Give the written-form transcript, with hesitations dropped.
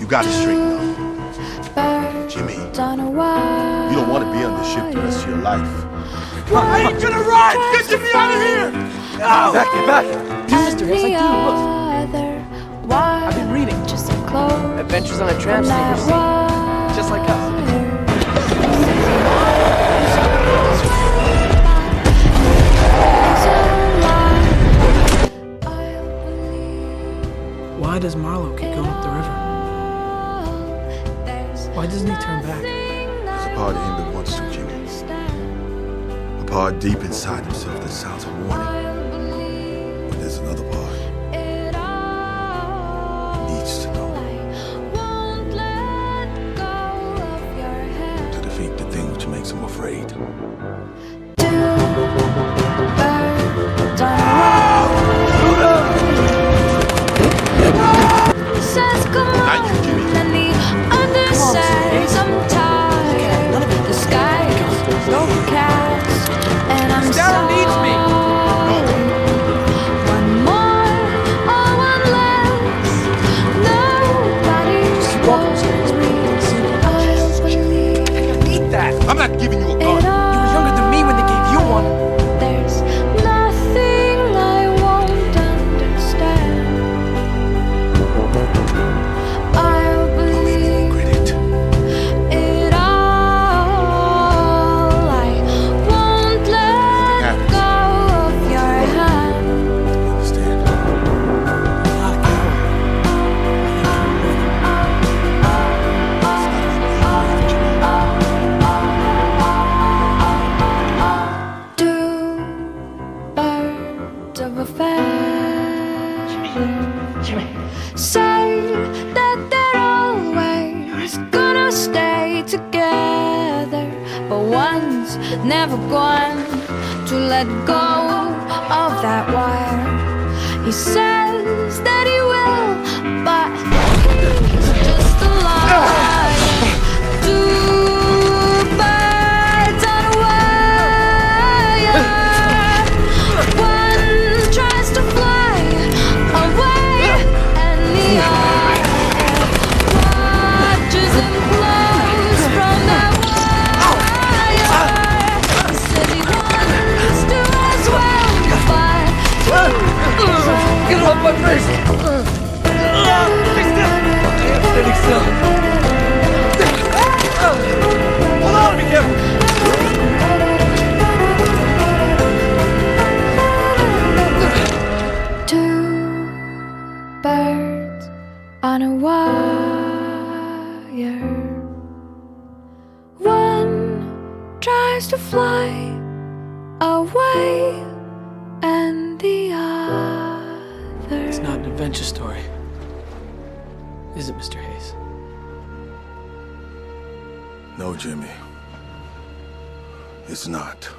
You gotta straighten up. Jimmy, you don't want to be on this ship the rest of your life. I ain't gonna ride! Get Jimmy out of here! No! Get back! Do Mr. Hayes, like you, look. I've been reading. Adventures on a Tramp Steamer. Just like us. Why does Marlowe keep going up the river? Why doesn't he turn back? There's a part of him that wants to, Jimmy. A part deep inside himself that sounds a warning. But there's another part. He needs to know. To defeat the thing which makes him afraid. I'm not giving you a gun. You were younger than me when they gave you one. There's nothing I won't understand. I'll believe it all. I won't let go of your hand. You understand? Of a feather say that they're always gonna stay together, but one's never going to let go of that wire. He says that he will, but he's just a liar. Two birds on a wire. Tries to fly away, and the other watches and blows from that wire. He says he wants to as well, but Get off my face! Stay still! Hold on, be careful! Birds on a wire. One tries to fly away, and the other. It's not an adventure story. Is it, Mr. Hayes? No, Jimmy. It's not.